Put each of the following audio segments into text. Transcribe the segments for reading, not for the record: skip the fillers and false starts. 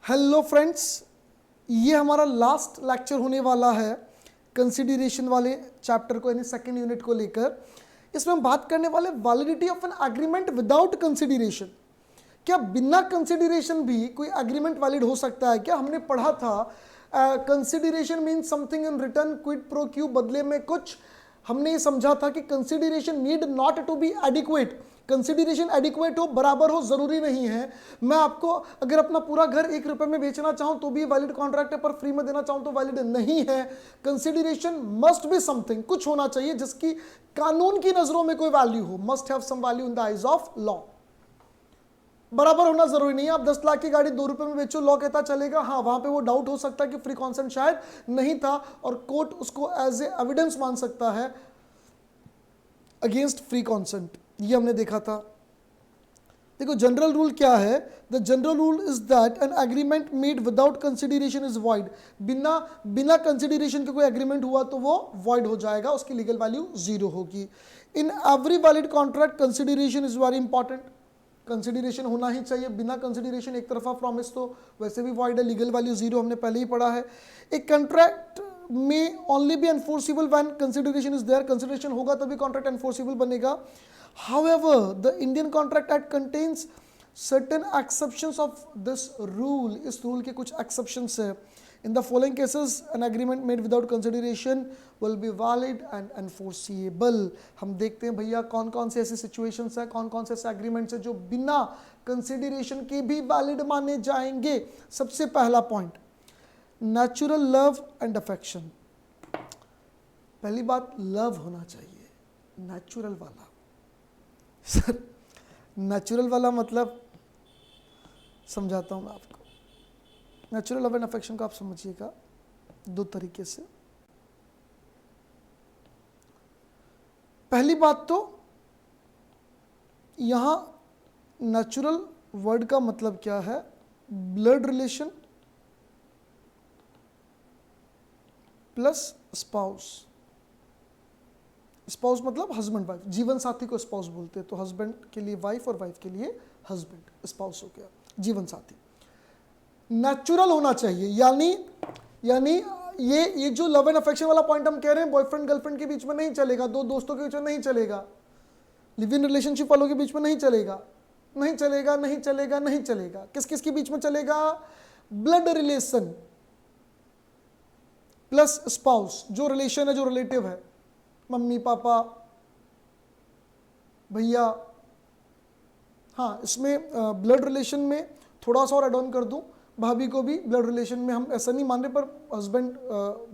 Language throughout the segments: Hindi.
हेलो फ्रेंड्स, ये हमारा लास्ट लेक्चर होने वाला है कंसिडरेशन वाले चैप्टर को, यानी सेकंड यूनिट को लेकर। इसमें हम बात करने वाले validity of an agreement without consideration. क्या बिना कंसिडरेशन भी कोई एग्रीमेंट वैलिड हो सकता है क्या? हमने पढ़ा था consideration means something in return, quid pro quo, बदले में कुछ। हमने ये समझा था कि consideration need not to be adequate. Consideration adequate हो, बराबर हो, जरूरी नहीं है। मैं आपको अगर अपना पूरा घर 1 रुपए में बेचना चाहूं तो भी वैलिड कॉन्ट्रैक्ट है, पर फ्री में देना चाहूं तो वैलिड नहीं है। कंसिडरेशन मस्ट बी समथिंग, कुछ होना चाहिए जिसकी कानून की नजरों में कोई वैल्यू हो। Must have some value in the eyes of law. बराबर होना जरूरी नहीं है। आप 10 लाख की गाड़ी 2 रुपए में बेचो, लॉ कहता चलेगा। हाँ, वहां पे वो डाउट हो सकता है कि फ्री कॉन्सेंट शायद नहीं था, और कोर्ट उसको एज ए एविडेंस मान सकता है अगेंस्ट फ्री कॉन्सेंट। ये हमने देखा था। देखो जनरल रूल क्या है। The general rule is that an agreement made without consideration is void. बिना कंसिडरेशन के कोई एग्रीमेंट हुआ तो वो वॉइड हो जाएगा, उसकी लीगल वैल्यू 0 होगी। In every valid contract consideration is very important. Consideration होना ही चाहिए। बिना कंसिडरेशन एक तरफा प्रॉमिस तो वैसे भी वॉइड है, लीगल वैल्यू 0, हमने पहले ही पढ़ा है। एक कॉन्ट्रैक्ट में only be enforceable when consideration is there. Consideration होगा तभी कॉन्ट्रैक्ट एनफोर्सिबल बनेगा। However, the Indian Contract Act contains certain exceptions of this rule. इस रूल के कुछ exceptions है. In the following cases, an agreement made without consideration will be valid and enforceable. हम देखते हैं भैया कौन कौन से ऐसी situations है, कौन कौन से ऐसे agreements है जो बिना consideration के भी valid माने जाएंगे। सबसे पहला point, natural love and affection. पहली बात, love होना चाहिए, natural वाला। सर नेचुरल वाला मतलब समझाता हूं मैं आपको। नेचुरल लव एंड अफेक्शन को आप समझिएगा 2 तरीके से। पहली बात तो यहां नेचुरल वर्ड का मतलब क्या है? Blood relation plus spouse. Spouse मतलब हस्बैंड वाइफ, जीवन साथी को स्पाउस बोलते हैं। तो हस्बैंड के लिए वाइफ और वाइफ के लिए हस्बैंड, स्पाउस हो गया, जीवन साथी। नेचुरल होना चाहिए, यानी ये जो लव एंड अफेक्शन वाला पॉइंट हम कह रहे हैं, बॉयफ्रेंड गर्लफ्रेंड के बीच में नहीं चलेगा, 2 दोस्तों के बीच में नहीं चलेगा, लिव इन रिलेशनशिप वालों के बीच में नहीं चलेगा, नहीं चलेगा, नहीं चलेगा, नहीं चलेगा। किस किस के बीच में चलेगा? Blood relation plus spouse. जो रिलेशन है, जो रिलेटिव है, मम्मी पापा भैया। हाँ, इसमें ब्लड रिलेशन में थोड़ा सा और एड ऑन कर दूं, भाभी को भी ब्लड रिलेशन में हम ऐसा नहीं मान रहे, पर हस्बैंड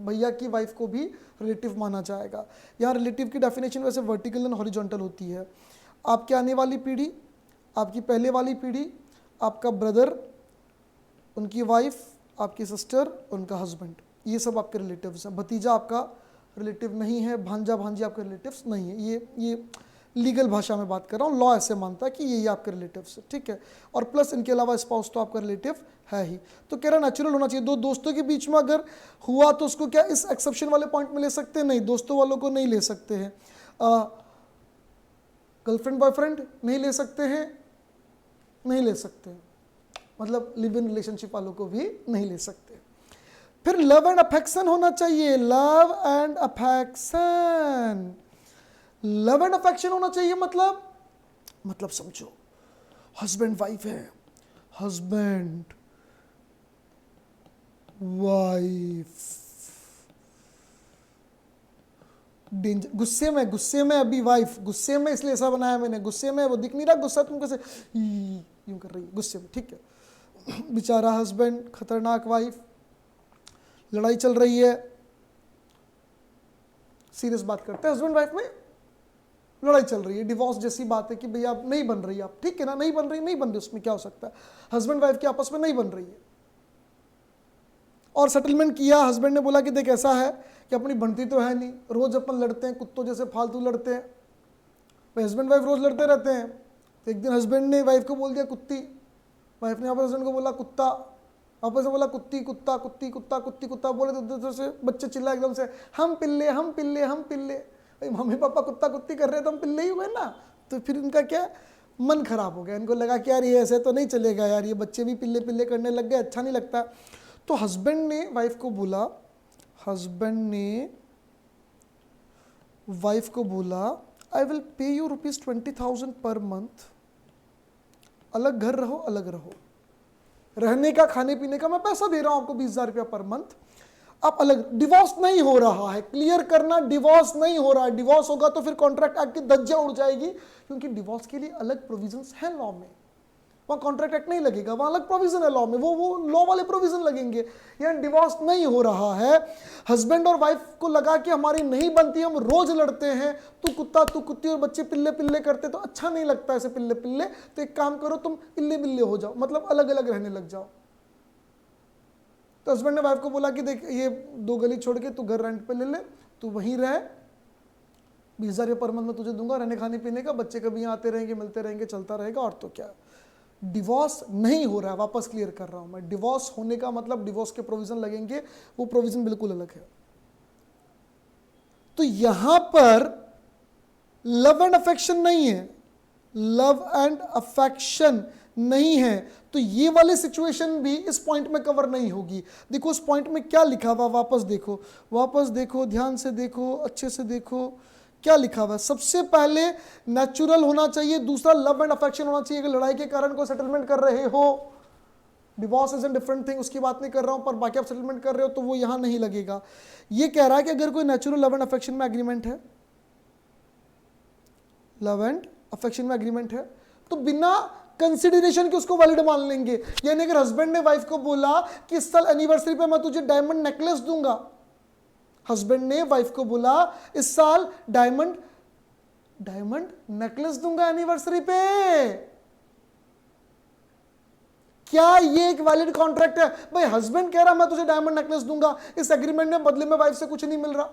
भैया की वाइफ को भी रिलेटिव माना जाएगा। यहाँ रिलेटिव की डेफिनेशन वैसे वर्टिकल एंड हॉरिजॉन्टल होती है। आपकी आने वाली पीढ़ी, आपकी पहले वाली पीढ़ी, आपका ब्रदर, उनकी वाइफ, आपकी सिस्टर, उनका हस्बैंड, ये सब आपके रिलेटिव्स हैं। भतीजा आपका रिलेटिव नहीं है, भांजा भांजी आपके रिलेटिव्स नहीं है। ये लीगल भाषा में बात कर रहा हूँ, लॉ ऐसे मानता है कि ये आपके रिलेटिव्स है, ठीक है। और प्लस इनके अलावा स्पाउस तो आपका रिलेटिव है ही। तो कह रहा नेचुरल होना चाहिए। 2 दोस्तों के बीच में अगर हुआ तो उसको क्या इस एक्सेप्शन वाले पॉइंट में ले सकते हैं? नहीं, दोस्तों वालों को नहीं ले सकते हैं। गर्लफ्रेंड बॉयफ्रेंड नहीं ले सकते हैं, नहीं ले सकते हैं, मतलब लिव इन रिलेशनशिप वालों को भी नहीं ले सकते। फिर लव एंड अफेक्शन होना चाहिए। Love and affection, love and affection होना चाहिए। मतलब समझो, हस्बैंड वाइफ है, हस्बैंड वाइफ, डेंजर, गुस्से में अभी वाइफ गुस्से में, इसलिए ऐसा बनाया मैंने, गुस्से में, वो दिख नहीं रहा गुस्सा तुमको से यूं कर रही है गुस्से में, ठीक है। बेचारा हस्बैंड, खतरनाक वाइफ, लड़ाई चल रही है। सीरियस बात करते हैं, हस्बैंड वाइफ में लड़ाई चल रही है, डिवोर्स जैसी बात है कि भैया आप नहीं बन रही, आप ठीक है ना, नहीं बन रही, उसमें क्या हो सकता है? हस्बैंड वाइफ के आपस में नहीं बन रही है, और सेटलमेंट किया। हस्बैंड ने बोला कि देख ऐसा है कि अपनी बनती तो है नहीं, रोज अपन लड़ते हैं, कुत्तों जैसे फालतू लड़ते हैं। भाई हस्बैंड वाइफ रोज लड़ते रहते हैं। तो एक दिन हस्बैंड ने वाइफ को बोल दिया कुत्ती, वाइफ ने आपस हस्बैंड को बोला कुत्ता, आपस में बोला कुत्ती कुत्ता कुत्ती कुत्ता कुत्ती कुत्ता, बोले तो दूसरे से बच्चे चिल्ला एकदम से, हम पिल्ले हम पिल्ले हम पिल्ले। भाई मम्मी पापा कुत्ता कुत्ती कर रहे हैं तो हम पिल्ले ही हुए ना। तो फिर इनका क्या, मन खराब हो गया, इनको लगा कि यार ये ऐसे तो नहीं चलेगा यार, ये बच्चे भी पिल्ले पिल्ले करने लग गए, अच्छा नहीं लगता। तो हस्बैंड ने वाइफ को बोला, I will pay you ₹20,000 per month, अलग घर रहो, अलग रहो, रहने का खाने पीने का मैं पैसा दे रहा हूं आपको ₹20,000 पर मंथ, आप अलग। डिवोर्स नहीं हो रहा है, क्लियर करना, डिवोर्स नहीं हो रहा है। डिवोर्स होगा तो फिर कॉन्ट्रैक्ट एक्ट की धज्जियां उड़ जाएगी, क्योंकि डिवोर्स के लिए अलग प्रोविजंस हैं लॉ में, वहां कॉन्ट्रैक्ट एक्ट नहीं लगेगा, वहां अलग प्रोविजन है लॉ में, वो लॉ वाले प्रोविजन लगेंगे। यहाँ डिवोर्स नहीं हो रहा है, हस्बैंड और वाइफ को लगा कि हमारी नहीं बनती, हम रोज लड़ते हैं, तू कुत्ता तू कुत्ती, और बच्चे पिल्ले पिल्ले करते तो अच्छा नहीं लगता ऐसे पिल्ले पिल्ले, तो एक काम करो तुम इल्ले बिल्ले हो जाओ, मतलब अलग अलग रहने लग जाओ। तो हस्बैंड ने वाइफ को बोला कि देख ये 2 गली छोड़ के तू घर रेंट पे ले ले, तू वहीं रह, 20,000 पर मंथ में तुझे दूंगा, रहने खाने पीने का, बच्चे कभी यहाँ आते रहेंगे, मिलते रहेंगे, चलता रहेगा, और तो क्या। डिवोर्स नहीं हो रहा है, वापस क्लियर कर रहा हूं मैं, डिवोर्स होने का मतलब डिवोर्स के प्रोविजन लगेंगे, वो प्रोविजन बिल्कुल अलग है। तो यहां पर लव एंड अफेक्शन नहीं है, लव एंड अफेक्शन नहीं है, तो ये वाली सिचुएशन भी इस पॉइंट में कवर नहीं होगी। देखो इस पॉइंट में क्या लिखा हुआ, वापस देखो, ध्यान से देखो, अच्छे से देखो क्या लिखा हुआ है। सबसे पहले नेचुरल होना चाहिए, दूसरा लव एंड अफेक्शन होना चाहिए। अगर लड़ाई के कारण कोई सेटलमेंट कर रहे हो, divorce is an different thing, उसकी बात नहीं कर रहा हूं, पर बाकी आप सेटलमेंट कर रहे हो तो वो यहां नहीं लगेगा। ये कह रहा है कि अगर कोई नेचुरल लव एंड अफेक्शन में एग्रीमेंट है, लव एंड अफेक्शन में एग्रीमेंट है, तो बिना कंसिडरेशन के उसको वैलिड मान लेंगे। यानी अगर हस्बैंड ने वाइफ को बोला कि इस साल एनिवर्सरी पे मैं तुझे डायमंड नेकलेस दूंगा, हस्बैंड ने वाइफ को बोला इस साल डायमंड नेकलेस दूंगा एनिवर्सरी पे, क्या ये एक वैलिड कॉन्ट्रैक्ट है? भाई हस्बैंड कह रहा मैं तुझे डायमंड नेकलेस दूंगा, इस एग्रीमेंट में बदले में वाइफ से कुछ नहीं मिल रहा।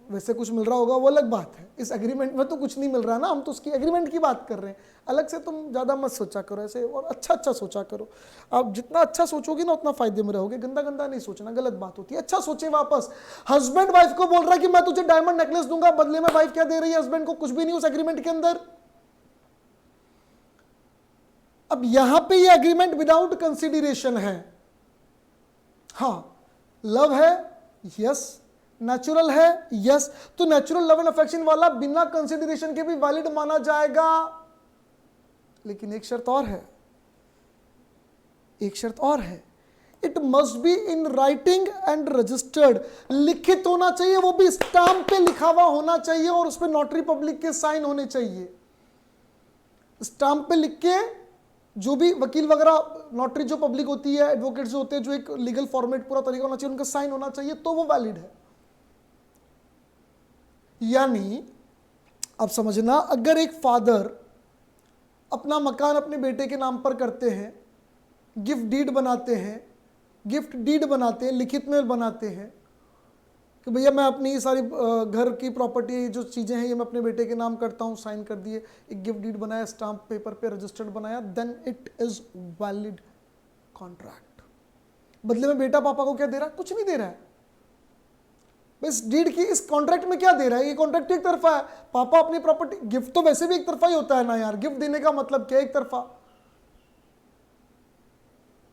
वैसे कुछ मिल रहा होगा वो अलग बात है, इस एग्रीमेंट में तो कुछ नहीं मिल रहा ना, हम तो उसकी एग्रीमेंट की बात कर रहे हैं। अलग से तुम ज़्यादा मत सोचा करो ऐसे, और अच्छा सोचा करो। आप जितना अच्छा सोचोगे ना उतना फायदे में रहोगे, गंदा गंदा नहीं सोचना, गलत बात होती है। अच्छा सोचे वापस। हस्बैंड वाइफ को बोल रहा है कि मैं तुझे डायमंड नेकलेस दूंगा, बदले में वाइफ क्या दे रही है हस्बैंड को? कुछ भी नहीं उस एग्रीमेंट के अंदर। अब यहां पे ये एग्रीमेंट विदाउट कंसिडरेशन है। हाँ, लव है, यस, नेचुरल है, यस, तो नेचुरल लव एंड अफेक्शन वाला बिना कंसिडरेशन के भी वैलिड माना जाएगा। लेकिन एक शर्त और है, it must be in writing and registered, लिखित होना चाहिए, वो भी स्टाम्प पे लिखा हुआ होना चाहिए, और उस पर नोटरी पब्लिक के साइन होने चाहिए। स्टाम्प पे लिख के, जो भी वकील वगैरह, नोटरी जो पब्लिक होती है, एडवोकेट जो होते हैं, जो एक लीगल फॉर्मेट पूरा तरीका होना चाहिए, उनका साइन होना चाहिए, तो वो वैलिड है। यानी अब समझना, अगर एक फादर अपना मकान अपने बेटे के नाम पर करते हैं, गिफ्ट डीड बनाते हैं, लिखित में बनाते हैं कि भैया मैं अपनी सारी घर की प्रॉपर्टी जो चीज़ें हैं ये मैं अपने बेटे के नाम करता हूँ, साइन कर दिए, एक गिफ्ट डीड बनाया, स्टाम्प पेपर पे रजिस्टर्ड बनाया, then it is valid contract. बदले में बेटा पापा को क्या दे रहा है? कुछ नहीं दे रहा है। इस डीड की, इस कॉन्ट्रैक्ट में क्या दे रहा है? ये कॉन्ट्रैक्ट एक तरफा है, पापा अपनी प्रॉपर्टी, गिफ्ट तो वैसे भी एक तरफा ही होता है ना यार, गिफ्ट देने का मतलब क्या? एक तरफा,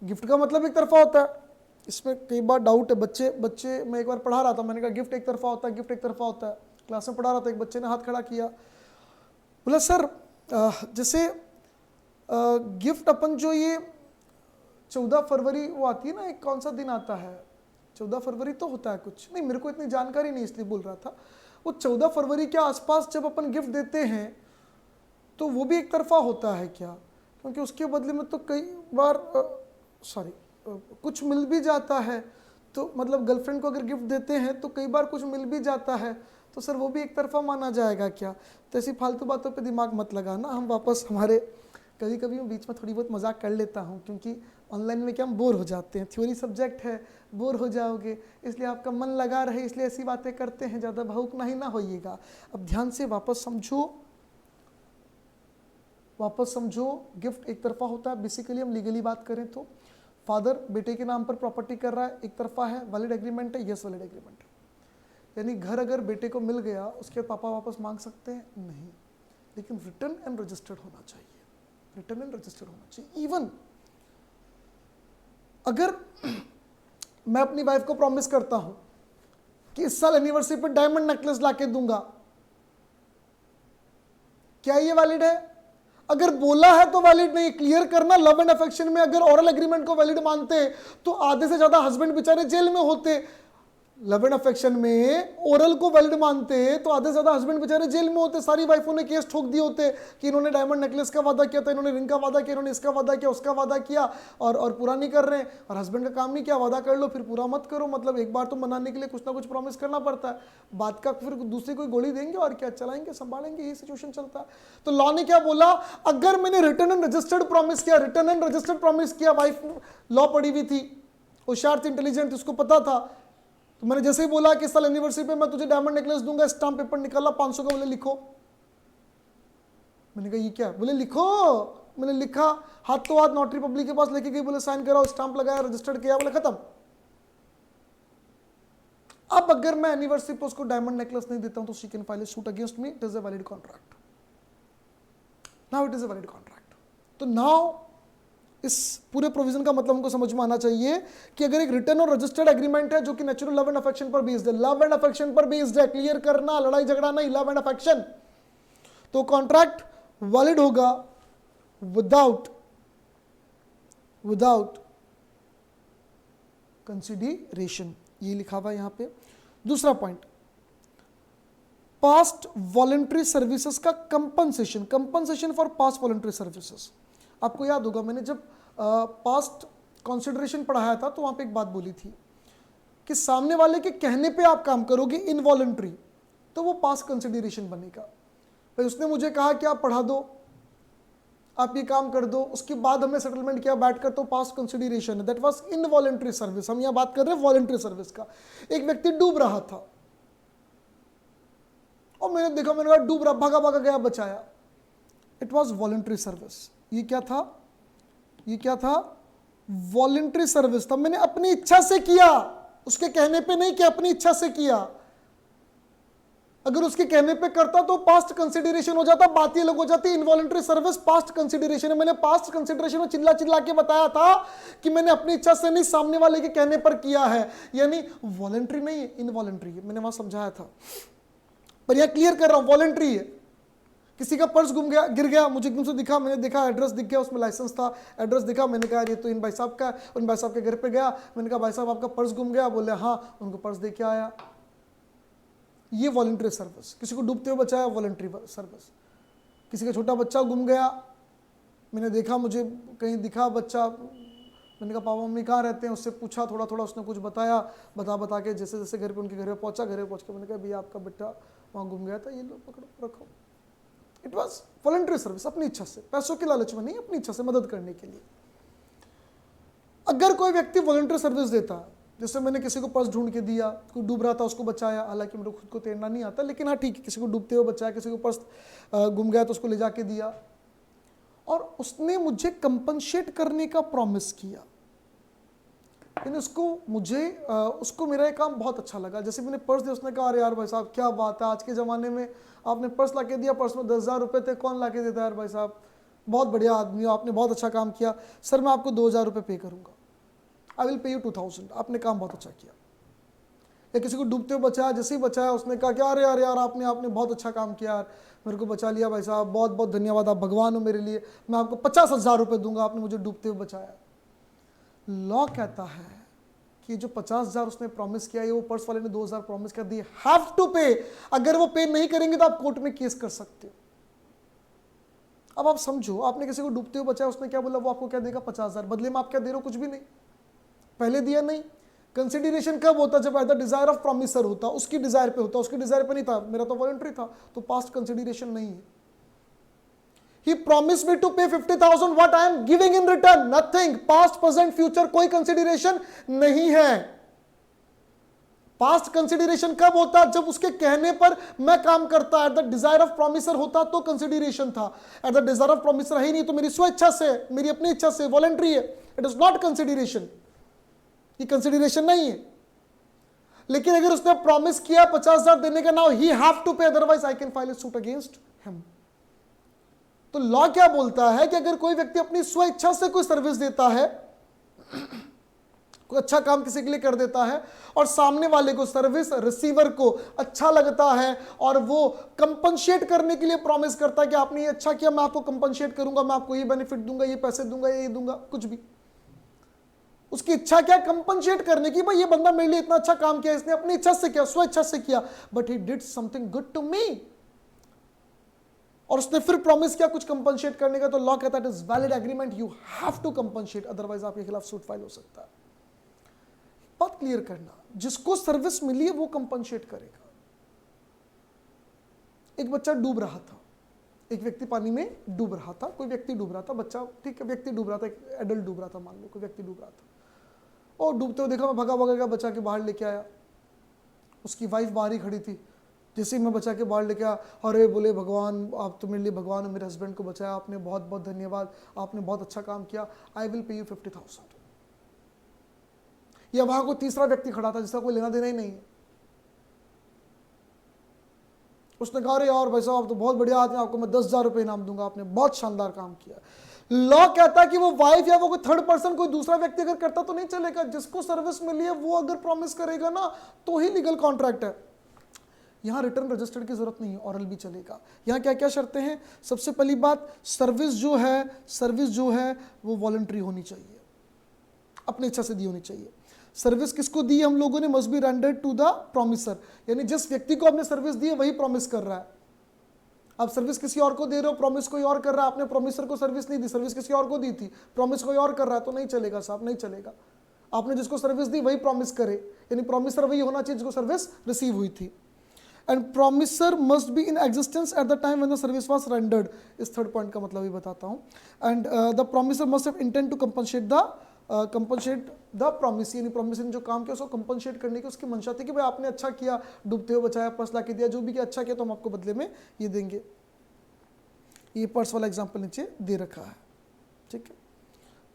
गिफ्ट का मतलब एक तरफा होता है। इसमें कई बार डाउट है, बच्चे मैं एक बार पढ़ा रहा था, मैंने कहा गिफ्ट एक तरफा होता है, क्लास में पढ़ा रहा था, एक बच्चे ने हाथ खड़ा किया, बोला सर जैसे गिफ्ट अपन जो ये 14 फरवरी वो आती है ना, एक कौन सा दिन आता है, 14 फरवरी तो होता है कुछ, नहीं मेरे को इतनी जानकारी नहीं इसलिए बोल रहा था, वो 14 फरवरी के आसपास जब अपन गिफ्ट देते हैं तो वो भी एक तरफा होता है क्या? क्योंकि उसके बदले में तो कई बार कुछ मिल भी जाता है, तो मतलब गर्लफ्रेंड को अगर गिफ्ट देते हैं तो कई बार कुछ मिल भी जाता है, तो सर वो भी एक तरफा माना जाएगा क्या? तो ऐसी फालतू बातों पे दिमाग मत लगाना। हम वापस हमारे, कभी कभी मैं बीच में थोड़ी बहुत मजाक कर लेता हूँ, क्योंकि ऑनलाइन में क्या हम बोर हो जाते हैं, थ्योरी सब्जेक्ट है, बोर हो जाओगे, इसलिए आपका मन लगा रहे इसलिए ऐसी बातें करते हैं, ज़्यादा भावुक नहीं ना होइएगा। अब ध्यान से वापस समझो, गिफ्ट एक तरफा होता है। बेसिकली हम लीगली बात करें तो फादर बेटे के नाम पर प्रॉपर्टी कर रहा है, एक तरफा है, वैलिड एग्रीमेंट है, यस वैलिड एग्रीमेंट है। यानी घर अगर बेटे को मिल गया उसके बाद पापा वापस मांग सकते हैं? नहीं। लेकिन रिटन एंड रजिस्टर्ड होना चाहिए, रिटन एंड रजिस्टर्ड होना चाहिए। इवन अगर मैं अपनी वाइफ को प्रॉमिस करता हूं कि इस साल एनिवर्सरी पे डायमंड नेकलेस लाके दूंगा, क्या ये वैलिड है? अगर बोला है तो वैलिड नहीं, क्लियर करना। लव एंड अफेक्शन में अगर ओरल एग्रीमेंट को वैलिड मानते तो आधे से ज्यादा हस्बैंड बेचारे जेल में होते। लव एंड अफेक्शन में ओरल को वैलिड मानते तो आधे से ज्यादा हस्बैंड बेचारे जेल में होते। सारी वाइफों ने केस ठोक दिए होते कि इन्होंने डायमंड नेकलेस का वादा किया था, इन्होंने रिंग का वादा किया, इन्होंने इसका वादा किया, उसका वादा किया और पूरा नहीं कर रहे हैं। और हस्बैंड का काम नहीं किया, वादा कर लो फिर पूरा मत करो। मतलब एक बार तो मनाने के लिए कुछ ना कुछ प्रॉमिस करना पड़ता है, बात का फिर दूसरी कोई गोली देंगे और क्या, चलाएंगे, संभालेंगे, यही सिचुएशन चलता है। तो लॉ ने क्या बोला, अगर मैंने रिटन एंड रजिस्टर्ड प्रॉमिस किया, रिटन एंड रजिस्टर्ड प्रॉमिस किया, वाइफ लॉ पढ़ी हुई थी, होशियार थी, इंटेलिजेंट थी, उसको पता था। तो मैंने जैसे ही बोला कि साल एनिवर्सरी पे मैं तुझे डायमंड नेकलेस दूंगा, स्टाम्प पेपर निकाला 500 का, बोले लिखो। मैंने कहा ये क्या? बोले लिखो। मैंने लिखा, हाथ तो हाथ नोटरी पब्लिक के पास लेके गई, बोले साइन कराओ, स्टाम्प लगाया, रजिस्टर्ड किया, बोले खत्म। अब अगर मैं एनिवर्सरी पे उसको डायमंड नेकलेस नहीं देता हूं तो she can file a suit against me, it is a valid contract. Now it is a valid contract. तो नाउ इस पूरे प्रोविजन का मतलब हमको समझ में आना चाहिए कि अगर एक रिटन और रजिस्टर्ड एग्रीमेंट है जो कि नेचुरल लव एंड अफेक्शन पर बेस्ड है, लव एंड अफेक्शन पर बेस्ड है, क्लियर करना, लड़ाई झगड़ा नहीं, लव एंड अफेक्शन, तो कॉन्ट्रैक्ट वैलिड होगा विदाउट कंसिडरेशन। ये लिखा हुआ है यहां पे। दूसरा पॉइंट, पास्ट वॉलंटरी सर्विसेज का compensation for past voluntary services. आपको याद होगा मैंने जब पास्ट कंसिडरेशन पढ़ाया था तो वहां पे एक बात बोली थी कि सामने वाले के कहने पे आप काम करोगे इनवॉलंटरी, तो वो पास्ट कंसिडरेशन बनेगा। भाई उसने मुझे कहा कि आप पढ़ा दो, आप ये काम कर दो, उसके बाद हमने सेटलमेंट किया बैठकर, तो पास्ट कंसिडरेशन है, दैट वाज इनवॉलंटरी सर्विस। हम यहां बात कर रहे हैं वॉलंटरी सर्विस का। एक व्यक्ति डूब रहा था और मैंने देखा, मैंने कहा डूब रहा, भागा भागा गया, बचाया, इट वॉज वॉलंटरी सर्विस। ये क्या था? वॉलंटरी सर्विस था। मैंने अपनी इच्छा से किया, उसके कहने पे नहीं किया, अपनी इच्छा से किया। अगर उसके कहने पे करता तो पास्ट कंसिडरेशन हो जाता, बात ये अलग हो जाती। इनवॉलंटरी सर्विस पास्ट कंसिडरेशन है। मैंने पास्ट कंसिडरेशन में चिल्ला चिल्ला के बताया था कि मैंने अपनी इच्छा से नहीं, सामने वाले के कहने पर किया है, यानी वॉलंटरी नहीं है, इनवॉलंटरी है। मैंने वहां समझाया था, पर यहां क्लियर कर रहा हूं, वॉलंटरी है। किसी का पर्स गुम गया, गिर गया, मुझे एकदम से दिखा, मैंने देखा एड्रेस दिख गया, उसमें लाइसेंस था, एड्रेस दिखा, मैंने कहा ये तो इन भाई साहब का है। उन भाई साहब के घर पे गया, मैंने कहा भाई साहब आपका पर्स गुम गया, बोले हाँ, उनको पर्स दे के आया। ये वॉलंटरी सर्विस। किसी को डूबते हुए बचाया, वॉलंटरी सर्विस। किसी का छोटा बच्चा गुम गया, मैंने देखा, मुझे कहीं दिखा बच्चा, मैंने कहा पापा मम्मी कहाँ रहते हैं, उससे पूछा, थोड़ा थोड़ा उसने कुछ बताया, बता के जैसे जैसे घर पे उनके घर पे पहुंचा, घर पे पहुंच के मैंने कहा भैया आपका बेटा वहाँ गुम गया था, ये लो पकड़ो रखो। इट वॉज वॉलंटरी सर्विस, अपनी इच्छा से, पैसों के लालच में नहीं, अपनी इच्छा से मदद करने के लिए। अगर कोई व्यक्ति वॉलंटरी सर्विस देता है, जैसे मैंने किसी को पर्स ढूंढ के दिया, कोई डूब रहा था उसको बचाया, हालांकि मेरे को खुद को तैरना नहीं आता, लेकिन हाँ ठीक है, किसी को डूबते हुए बचाया, किसी को पर्स गुम गया तो उसको ले जाके दिया, और उसने मुझे कंपनसेट करने का प्रॉमिस किया। लेकिन उसको मेरा एक काम बहुत अच्छा लगा। जैसे मैंने पर्स दिया, उसने कहा अरे यार भाई साहब क्या बात है, आज के ज़माने में आपने पर्स ला के दिया, पर्स में 10,000 रुपये थे, कौन ला के देता है यार भाई साहब, बहुत बढ़िया आदमी हो, आपने बहुत अच्छा काम किया, सर मैं आपको 2,000 रुपये पे करूँगा, आई विल पे यू 2,000, आपने काम बहुत अच्छा किया। या किसी को डूबते हुए बचाया, जैसे ही बचाया उसने कहा कि अरे यार आपने बहुत अच्छा काम किया यार, मेरे को बचा लिया भाई साहब, बहुत बहुत धन्यवाद, आप भगवान हो मेरे लिए, मैं आपको 50,000 रुपये दूंगा, आपने मुझे डूबते हुए बचाया। लॉ कहता है कि जो 50,000 उसने प्रॉमिस किया है, वो पर्स वाले ने 2,000 प्रॉमिस कर दिए, हैव टू पे। अगर वो पे नहीं करेंगे तो आप कोर्ट में केस कर सकते हो। अब आप समझो, आपने किसी को डूबते हुए बचाया, उसने क्या बोला, वो आपको क्या देगा, 50,000, बदले में आप क्या दे रहे हो, कुछ भी नहीं, पहले दिया नहीं। कंसिडरेशन कब होता, जब at the desire of promiser होता, उसकी डिजायर पे होता, उसकी डिजायर पे नहीं था, मेरा तो वॉलंटरी था, तो पास्ट कंसिडरेशन नहीं है। He promised me to pay 50,000. What I am giving in return? Nothing. Past, present, future कोई consideration नहीं है। पास्ट कंसिडरेशन कब होता, जब उसके कहने पर मैं काम करता, at the desire of promiser होता तो कंसिडरेशन था। At the desire of promiser है ही नहीं, तो मेरी स्वेच्छा से, मेरी अपनी इच्छा से, वॉलंटरी है, इट इज नॉट कंसिडरेशन, ये कंसिडरेशन नहीं है। लेकिन अगर उसने प्रॉमिस किया 50,000 देने का, नाउ ही हैव टू पे, otherwise I can file a suit against him. तो लॉ क्या बोलता है कि अगर कोई व्यक्ति अपनी स्व इच्छा से कोई सर्विस देता है, कोई अच्छा काम किसी के लिए कर देता है और सामने वाले को, सर्विस रिसीवर को अच्छा लगता है और वो कंपनसेट करने के लिए प्रॉमिस करता है कि आपने ये अच्छा किया, मैं आपको कंपनसेट करूंगा, मैं आपको ये बेनिफिट दूंगा, ये पैसे दूंगा, ये दूंगा, कुछ भी, उसकी इच्छा क्या, कंपनसेट करने की, भाई ये बंदा मेरे लिए इतना अच्छा काम किया, इसने अपनी इच्छा से किया, स्व इच्छा से किया, but he did something good to me, और उसने फिर प्रॉमिस किया कुछ कंपनसेट करने का, तो लॉ कहता है it is valid agreement, you have to compensate, otherwise आपके खिलाफ सूट फाइल हो सकता है। बात क्लियर करना, जिसको सर्विस मिली है वो कंपनसेट करेगा। एक बच्चा डूब रहा था, एक व्यक्ति पानी में डूब रहा था, कोई व्यक्ति डूब रहा था, बच्चा, ठीक है, व्यक्ति डूब रहा था, एक एडल्ट डूब रहा था, मान लो कोई व्यक्ति डूब रहा था, और डूबते हुए देखा, मैं भगा भगा के बचा के बाहर लेके आया, उसकी वाइफ बाहर ही खड़ी थी, जैसे ही मैं बचा के बाहर लेके आया, अरे बोले भगवान, आप तो मेरे लिए भगवान, मेरे हस्बैंड को बचाया आपने, बहुत बहुत धन्यवाद, आपने बहुत अच्छा काम किया, आई विल पे यू 50,000। या वहां कोई तीसरा व्यक्ति खड़ा था जिसका कोई लेना देना ही नहीं है, उसने कहा अरे यार भाई साहब आप तो बहुत बढ़िया आदमी, आपको मैं 10,000 रुपये इनाम दूंगा, आपने बहुत शानदार काम किया। लॉ कहता है कि वो वाइफ या वो कोई थर्ड पर्सन, कोई दूसरा व्यक्ति अगर करता तो नहीं चलेगा, जिसको सर्विस मिली है वो अगर प्रॉमिस करेगा ना तो ही लीगल कॉन्ट्रैक्ट है। यहां रिटर्न रजिस्टर्ड की जरूरत नहीं है, ऑरल भी चलेगा। यहां क्या क्या शर्तें हैं? सबसे पहली बात, सर्विस जो है वो वॉलंटरी होनी चाहिए, अपनी इच्छा से दी होनी चाहिए। सर्विस किसको दी हम लोगों ने? Must be rendered to the promisor, यानी जिस व्यक्ति को आपने सर्विस दी है वही प्रॉमिस कर रहा है। आप सर्विस किसी और को दे रहे हो, प्रॉमिस कोई और कर रहा है, आपने प्रॉमिसर को सर्विस नहीं दी, सर्विस किसी और को दी थी, प्रॉमिस कोई और कर रहा है, तो नहीं चलेगा साहब, नहीं चलेगा। आपने जिसको सर्विस दी वही प्रॉमिस करे, यानी प्रॉमिसर वही होना चाहिए जिसको सर्विस रिसीव हुई थी। And promisor must be in existence at the time when the service was rendered. इस थर्ड पॉइंट का मतलब भी बताता हूँ। And the promisor must have intent to compensate the promise, यानी प्रॉमिस ने जो काम किया उसको कंपनसेट करने की उसकी मंशा थी कि भाई आपने अच्छा किया, डूबते हुए बचाया, पर्स ला के दिया, जो भी किया अच्छा किया तो हम आपको बदले में ये देंगे। ये पर्स वाला एग्जाम्पल नीचे दे रखा है, ठीक है।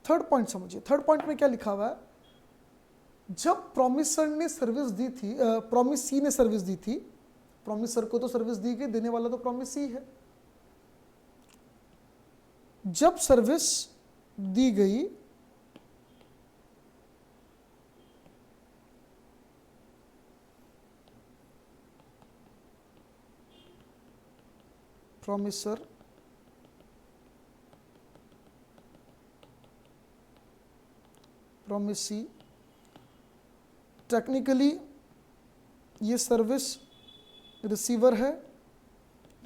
थर्ड पॉइंट समझिए, थर्ड पॉइंट में क्या लिखा हुआ है? जब प्रॉमिसर ने सर्विस दी थी, प्रॉमिसी ने सर्विस दी थी, प्रॉमिसर को तो सर्विस दी गई, देने वाला तो प्रॉमिसी है। जब सर्विस दी गई प्रॉमिसर प्रॉमिसी, टेक्निकली ये सर्विस रिसीवर है,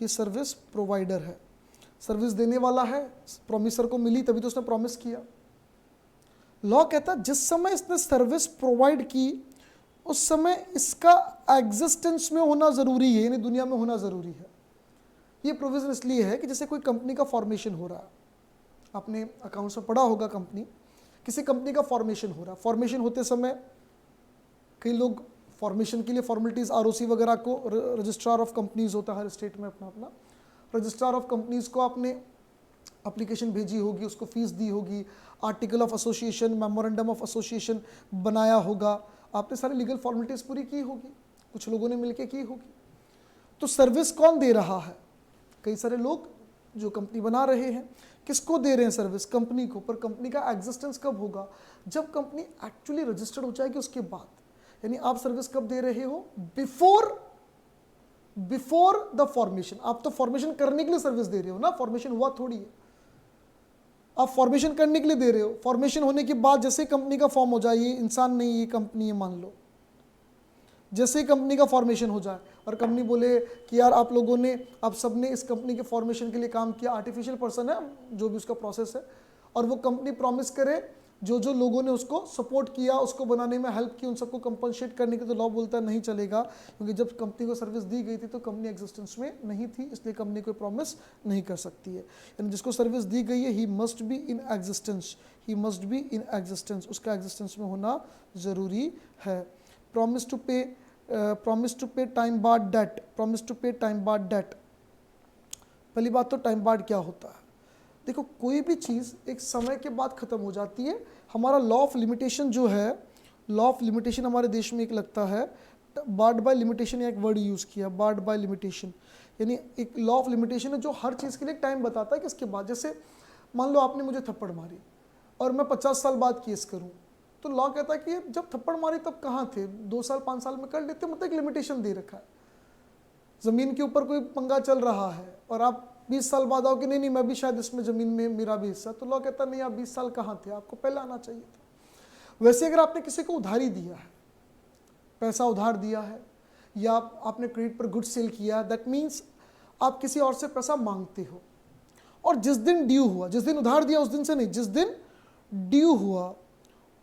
ये सर्विस प्रोवाइडर है। सर्विस देने वाला है, प्रॉमिसर को मिली तभी तो उसने प्रॉमिस किया। लॉ कहता है जिस समय इसने सर्विस प्रोवाइड की उस समय इसका एग्जिस्टेंस में होना जरूरी है, यानी दुनिया में होना जरूरी है। ये प्रोविजन इसलिए है कि जैसे कोई कंपनी का फॉर्मेशन हो रहा है, आपने अकाउंट्स में पढ़ा होगा, कंपनी, किसी कंपनी का फॉर्मेशन हो रहा है, फॉर्मेशन होते समय कई लोग फॉर्मेशन के लिए फॉर्मेलिटीज़, आरओसी वगैरह को, रजिस्ट्रार ऑफ कंपनीज होता है हर स्टेट में अपना अपना, रजिस्ट्रार ऑफ कंपनीज को आपने एप्लीकेशन भेजी होगी, उसको फीस दी होगी, article of association, memorandum of association बनाया होगा, आपने सारी लीगल फॉर्मेलिटीज़ पूरी की होगी, कुछ लोगों ने मिलकर की होगी। तो सर्विस कौन दे रहा है? कई सारे लोग जो कंपनी बना रहे हैं। किसको दे रहे हैं सर्विस? कंपनी को। पर कंपनी का एग्जिस्टेंस कब होगा? जब कंपनी एक्चुअली रजिस्टर्ड हो जाएगी उसके बाद। यानी आप सर्विस कब दे रहे हो? Before the formation. आप तो फॉर्मेशन करने के लिए सर्विस दे रहे हो ना, फॉर्मेशन हुआ थोड़ी है, आप फॉर्मेशन करने के लिए दे रहे हो। फॉर्मेशन होने के बाद जैसे कंपनी का फॉर्म हो जाए, ये इंसान नहीं ये कंपनी है मान लो, जैसे ही कंपनी का फॉर्मेशन हो जाए और कंपनी बोले कि यार आप लोगों ने, आप सब ने इस कंपनी के फॉर्मेशन के लिए काम किया, आर्टिफिशियल पर्सन है जो भी उसका प्रोसेस है, और वो कंपनी प्रॉमिस करे जो जो लोगों ने उसको सपोर्ट किया, उसको बनाने में हेल्प की, उन सबको कंपनसेट करने के, तो लॉ बोलता है नहीं चलेगा, क्योंकि जब कंपनी को सर्विस दी गई थी तो कंपनी एग्जिस्टेंस में नहीं थी, इसलिए कंपनी कोई प्रॉमिस नहीं कर सकती है। यानी जिसको सर्विस दी गई है he must be in existence, he must be in existence, उसका एग्जिस्टेंस में होना ज़रूरी है। Promise to pay time barred debt, promise to pay time barred debt. पहली बात तो टाइम बार्ड क्या होता है? देखो, कोई भी चीज़ एक समय के बाद ख़त्म हो जाती है। हमारा लॉ ऑफ लिमिटेशन जो है, लॉ ऑफ लिमिटेशन हमारे देश में एक लगता है, बार्ड बाय लिमिटेशन, या एक वर्ड यूज़ किया, बार्ड बाय लिमिटेशन, यानी एक लॉ ऑफ लिमिटेशन है जो हर चीज़ के लिए टाइम बताता है कि इसके बाद, जैसे मान लो आपने मुझे थप्पड़ मारी और मैं 50 साल बाद केस करूं, तो लॉ कहता है कि जब थप्पड़ मारी तब कहाँ थे, 2 साल 5 साल में कर लेते, मतलब एक लिमिटेशन दे रखा है। ज़मीन के ऊपर कोई पंगा चल रहा है और आप 20 साल बाद आओ कि नहीं मैं भी शायद इसमें ज़मीन में मेरा भी हिस्सा, तो लॉ कहता नहीं आप 20 साल कहाँ थे, आपको पहले आना चाहिए था। वैसे अगर आपने किसी को उधारी दिया है, पैसा उधार दिया है, या आपने क्रेडिट पर गुड्स सेल किया है, दैट मीन्स आप किसी और से पैसा मांगते हो, और जिस दिन ड्यू हुआ, जिस दिन उधार दिया उस दिन से नहीं, जिस दिन ड्यू हुआ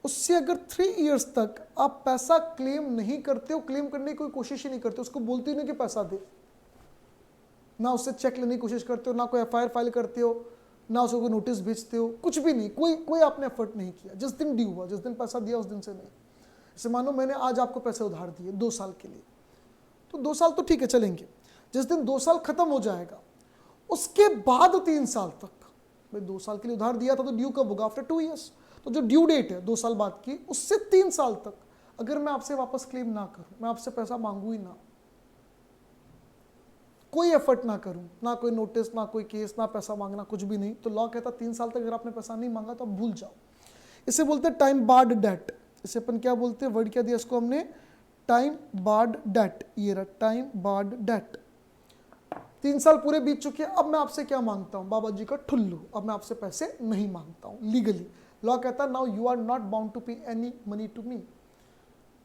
उससे अगर 3 इयर्स तक आप पैसा क्लेम नहीं करते हो, क्लेम करने की कोई कोशिश ही नहीं करते, उसको बोलते ही नहीं कि पैसा दे, ना उससे चेक लेने की कोशिश करते हो, ना कोई एफआईआर फाइल करते हो, ना उसको कोई नोटिस भेजते हो, कुछ भी नहीं, कोई आपने एफर्ट नहीं किया, जिस दिन ड्यू हुआ, जिस दिन पैसा दिया उस दिन से नहीं। जैसे मानो मैंने आज आपको पैसे उधार दिए 2 साल के लिए, तो 2 साल तो ठीक है चलेंगे, जिस दिन 2 साल खत्म हो जाएगा उसके बाद 3 साल तक, भाई 2 साल के लिए उधार दिया था तो ड्यू कब होगा, आफ्टर 2 इयर्स, तो जो ड्यू डेट है 2 साल बाद की, उससे 3 साल तक अगर मैं आपसे वापस क्लेम ना करूं, मैं आपसे पैसा मांगू ही ना, कोई एफर्ट ना करूं, ना कोई नोटिस, ना कोई केस, ना पैसा मांगना, कुछ भी नहीं, तो लॉ कहता 3 साल तक अगर आपने पैसा नहीं मांगा तो आप भूल जाओ। इसे बोलते हैं टाइम बार्ड डेट। इसे अपन क्या बोलते हैं, वर्ड क्या दिया इसको हमने, टाइम बार्ड डेट। ये रहा टाइम बार्ड डेट। 3 साल पूरे बीत चुके हैं, अब मैं आपसे क्या मांगता हूं, बाबा जी का ठुल्लू, अब मैं आपसे पैसे नहीं मांगता हूं लीगली। लॉ कहता है now you are not bound to pay any money to me,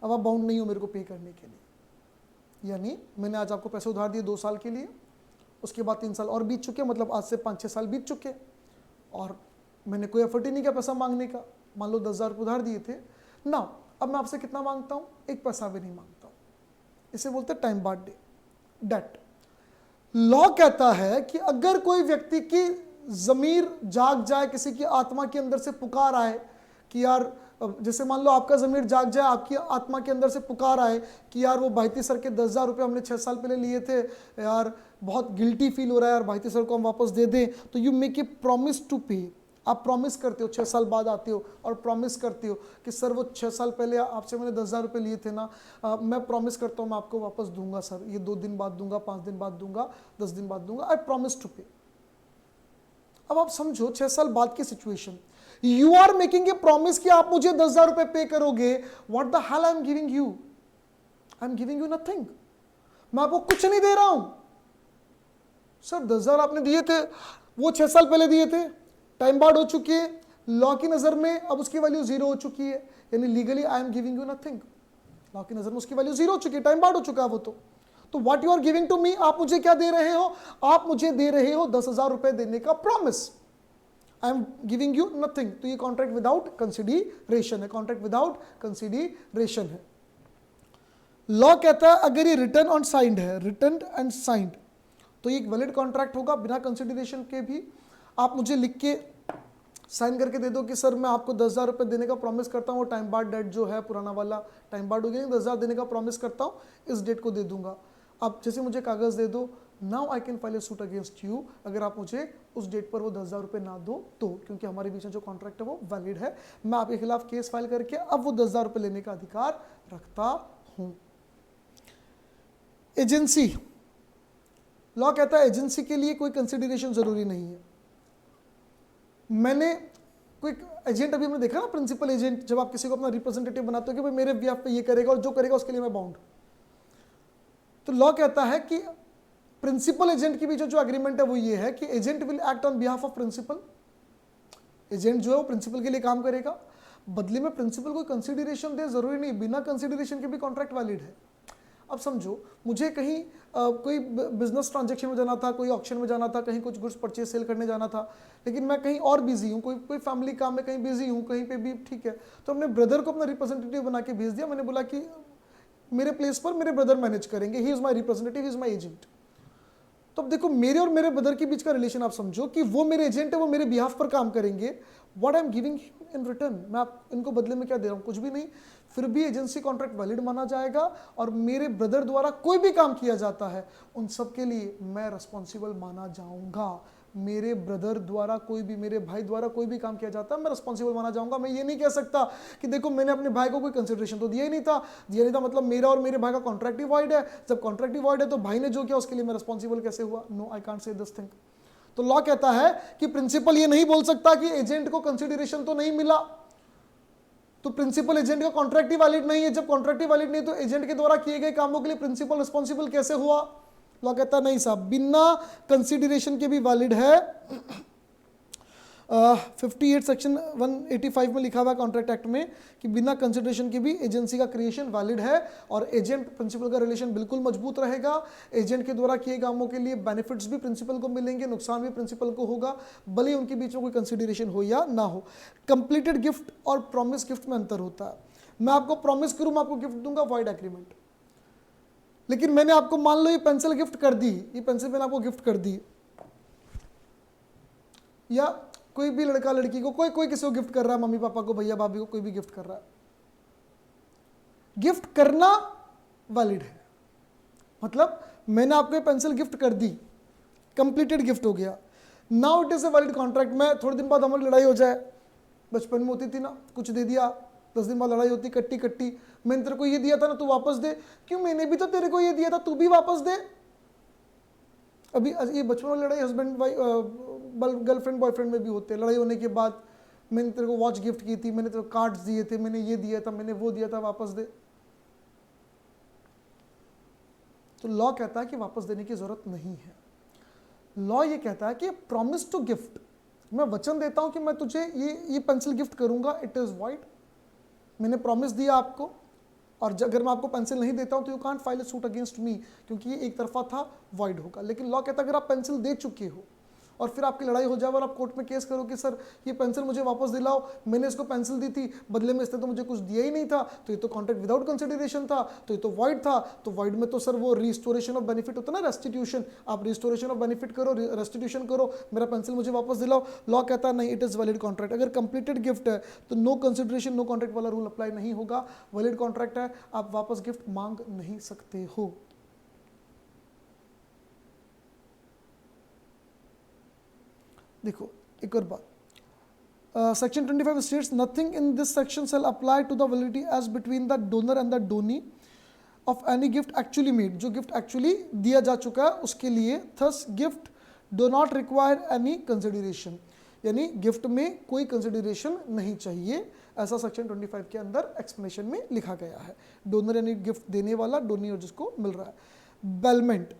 अब आप बाउंड नहीं हो मेरे को पे करने के लिए। यानी मैंने आज आपको पैसे उधार दिए 2 साल के लिए, उसके बाद 3 साल और बीत चुके, मतलब आज से 5-6 साल बीत चुके, और मैंने कोई एफर्ट ही नहीं किया पैसा मांगने का। मान लो 10,000 रुपये उधार दिए थे ना, अब मैं आपसे कितना मांगता हूँ, एक पैसा भी नहीं मांगता हूँ। इसे बोलते हैं टाइम बार्ड डेट। लॉ कहता है कि अगर कोई व्यक्ति की जमीर जाग जाए, किसी की आत्मा के अंदर से पुकार आए कि यार, जैसे मान लो आपका जमीर जाग जाए, आपकी आत्मा के अंदर से पुकार आए कि यार वो भाईती सर के 10,000 रुपये हमने 6 साल पहले लिए थे, यार बहुत गिल्टी फील हो रहा है यार, भाईती सर को हम वापस दे दें, तो you make a promise to pay. आप प्रॉमिस करते हो, 6 साल बाद आते हो और प्रॉमिस करते हो कि सर वो 6 साल पहले आपसे मैंने 10,000 रुपये लिए थे ना, मैं प्रॉमिस करता हूँ मैं आपको वापस दूंगा सर, ये 2 दिन बाद दूंगा, 5 दिन बाद दूंगा, 10 दिन बाद दूंगा, आई प्रॉमिस टू पे। अब आप समझो 6 साल बाद की situation, you are making a promise कि आप मुझे 10,000 रुपये पे करोगे, what the hell I am giving you, I am giving you nothing, मैं आपको कुछ नहीं दे रहा हूं। सर 10,000 आपने दिए थे, वो 6 साल पहले दिए थे, टाइम बार्ड हो चुकी है, लॉ की नजर में अब उसकी वैल्यू 0 हो चुकी है, यानी legally I am giving you nothing, law की नजर में उसकी वैल्यू 0 हो चुकी है, टाइम बार्ड हो चुका है वो। तो what you are giving to me, आप मुझे क्या दे रहे हो, आप मुझे दे रहे हो 10,000 रुपए देने का promise, I am giving you nothing. तो ये कॉन्ट्रैक्ट विदाउट कंसिडरेशन है, कॉन्ट्रैक्ट विदाउट कंसिडरेशन है। लॉ कहता है अगर ये रिटर्न ऑन साइंड है, रिटर्न एंड साइंड, तो ये एक वैलिड कॉन्ट्रैक्ट होगा बिना कंसिडरेशन के भी। आप मुझे लिख के साइन करके दे दो कि सर मैं आपको 10,000 रुपये देने का प्रॉमिस करता हूँ, टाइम बार्ड डेट जो है पुराना वाला टाइम बार्ड हो गया, 10,000 देने का प्रॉमिस करता हूँ, इस डेट को दे दूंगा। आप जैसे मुझे कागज़ दे दो, now I can file A suit against you, अगर आप मुझे उस डेट पर वो 10,000 रुपये ना दो तो, क्योंकि हमारे बीच में जो कॉन्ट्रैक्ट है वो वैलिड है, मैं आपके खिलाफ केस फाइल करके अब वो 10,000 रुपये लेने का अधिकार रखता हूँ। एजेंसी, लॉ कहता है एजेंसी के लिए कोई कंसिडरेशन जरूरी नहीं है। मैंने कोई एजेंट, अभी हमने देखा ना प्रिंसिपल एजेंट, जब आप किसी को अपना रिप्रेजेंटेटिव बनाते हो कि भाई मेरे बिहाफ पे ये करेगा और जो करेगा उसके लिए मैं बाउंड, तो लॉ कहता है कि प्रिंसिपल एजेंट के बीच जो एग्रीमेंट है वो ये है कि agent will act on behalf of principal, agent जो है वो प्रिंसिपल के लिए काम करेगा, बदले में प्रिंसिपल कोई कंसिडरेशन दे जरूरी नहीं, बिना कंसिडरेशन के भी कॉन्ट्रैक्ट वैलिड है। अब समझो मुझे कहीं कोई बिजनेस ट्रांजैक्शन में जाना था, कोई ऑक्शन में जाना था, कहीं कुछ गुड्स परचेज सेल करने जाना था, लेकिन मैं कहीं और बिजी हूँ, कोई फैमिली काम में कहीं बिजी हूँ, कहीं पे भी ठीक है, तो हमने ब्रदर को अपना रिप्रेजेंटेटिव बना के भेज दिया, मैंने बोला कि मेरे प्लेस पर मेरे ब्रदर मैनेज करेंगे, he is my representative, he is my agent. तो अब देखो मेरे और मेरे ब्रदर के बीच का रिलेशन आप समझो कि वो मेरे एजेंट है, वो मेरे बिहाफ पर काम करेंगे, what I am giving in return, मैं आप इनको बदले में क्या दे रहा हूँ, कुछ भी नहीं, फिर भी एजेंसी कॉन्ट्रैक्ट वैलिड माना जाएगा, और मेरे ब्रदर द्वारा कोई भी काम किया जाता है उन सब के लिए मैं रिस्पॉन्सिबल माना जाऊंगा, मेरे ब्रदर द्वारा कोई भी, मेरे भाई द्वारा कोई भी काम किया जाता है, मैं रिस्पॉन्सिबल माना जाऊंगा। मैं ये नहीं कह सकता कि देखो मैंने अपने भाई को कोई कंसिडरेशन तो दिया ही नहीं था, मतलब मेरा और मेरे भाई का कॉन्ट्रैक्ट ही वॉइड है। जब कॉन्ट्रैक्ट ही वॉइड है तो भाई ने जो किया उसके लिए मैं रिस्पॉन्सिबल कैसे हुआ? No, I can't say this thing. तो लॉ कहता है कि प्रिंसिपल ये नहीं बोल सकता कि एजेंट को कंसिडरेशन तो नहीं मिला, तो प्रिंसिपल एजेंट का कॉन्ट्रैक्ट ही वैलिड नहीं है। जब कॉन्ट्रैक्ट ही वैलिड नहीं तो एजेंट के द्वारा किए गए कामों के लिए प्रिंसिपल रिस्पॉन्सिबल कैसे हुआ? लॉ कहता नहीं साहब, बिना कंसिडरेशन के भी वैलिड है। 58 सेक्शन 185 में लिखा हुआ है कॉन्ट्रैक्ट एक्ट में कि बिना कंसिडरेशन के भी एजेंसी का क्रिएशन वैलिड है, और एजेंट प्रिंसिपल का रिलेशन बिल्कुल मजबूत रहेगा। एजेंट के द्वारा किए कामों के लिए बेनिफिट्स भी प्रिंसिपल को मिलेंगे, नुकसान भी प्रिंसिपल को होगा, भले ही उनके बीच में कोई कंसिडरेशन हो या ना हो। कंप्लीटेड गिफ्ट और प्रॉमिस गिफ्ट में अंतर होता है। मैं आपको प्रॉमिस करूं मैं आपको गिफ्ट दूंगा, वॉइड एग्रीमेंट। लेकिन मैंने आपको मान लो ये पेंसिल गिफ्ट कर दी, ये पेंसिल मैंने आपको गिफ्ट कर दी, या कोई भी लड़का लड़की को, कोई किसी को गिफ्ट कर रहा है, मम्मी पापा को, भैया भाभी को, कोई भी गिफ्ट कर रहा है, गिफ्ट करना वैलिड है। मतलब मैंने आपको ये पेंसिल गिफ्ट कर दी, कंप्लीटेड गिफ्ट हो गया, now it is a valid contract. मैं थोड़े दिन बाद हमारी लड़ाई हो जाए, बचपन में होती थी ना, कुछ दे दिया, 10 दिन बाद लड़ाई होती, कट्टी कट्टी, मैंने तेरे को ये दिया था ना, तू वापस दे। क्यों? मैंने भी तो तेरे को ये दिया था, तू भी वापस दे। अभी ये बचपन वाली लड़ाई हस्बैंड वाइफ, गर्लफ्रेंड बॉयफ्रेंड में भी होते हैं। लड़ाई होने के बाद मैंने तेरे को वॉच गिफ्ट की थी, मैंने तेरे को कार्ड्स दिए थे, मैंने ये दिया था, मैंने वो दिया था, वापस दे। तो लॉ कहता है कि वापस देने की जरूरत नहीं है। लॉ ये कहता है कि प्रॉमिस टू गिफ्ट, मैं वचन देता हूं कि मैं तुझे ये पेंसिल गिफ्ट करूंगा, इट इज वॉइड। मैंने प्रॉमिस दिया आपको, और अगर मैं आपको पेंसिल नहीं देता हूं तो you can't file a suit against me, क्योंकि ये एक तरफा था, वॉइड होगा। लेकिन लॉ कहता है अगर आप पेंसिल दे चुके हो और फिर आपकी लड़ाई हो जाए और आप कोर्ट में केस करो कि सर ये पेंसिल मुझे वापस दिलाओ, मैंने इसको पेंसिल दी थी, बदले में इसने तो मुझे कुछ दिया ही नहीं था, तो ये तो कॉन्ट्रैक्ट विदाउट कंसिडरेशन था, तो ये तो वॉइड था। तो वॉइड में तो सर वो रिस्टोरेशन ऑफ बेनिफिट होता है ना, रेस्टिट्यूशन, आप रिस्टोरेशन ऑफ बेनिफिट करो, रेस्टिट्यूशन करो, मेरा पेंसिल मुझे वापस दिलाओ। लॉ कहता है नहीं, इट इज वैलिड कॉन्ट्रैक्ट। अगर कंप्लीटेड गिफ्ट है तो नो कंसिडरेशन नो कॉन्ट्रैक्ट वाला रूल अप्लाई नहीं होगा, वैलिड कॉन्ट्रैक्ट है, आप वापस गिफ्ट मांग नहीं सकते हो। देखो एक और बात, section 25 states nothing in this section shall apply to the validity as between the donor and the donee of any gift actually made, जो गिफ्ट एक्चुअली दिया जा चुका है उसके लिए। Thus gift do not require any consideration, यानी गिफ्ट में कोई कंसिडरेशन नहीं चाहिए, ऐसा सेक्शन 25 के अंदर एक्सप्लेनेशन में लिखा गया है। डोनर यानी गिफ्ट देने वाला, डोनी और जिसको मिल रहा है। बेलमेंट,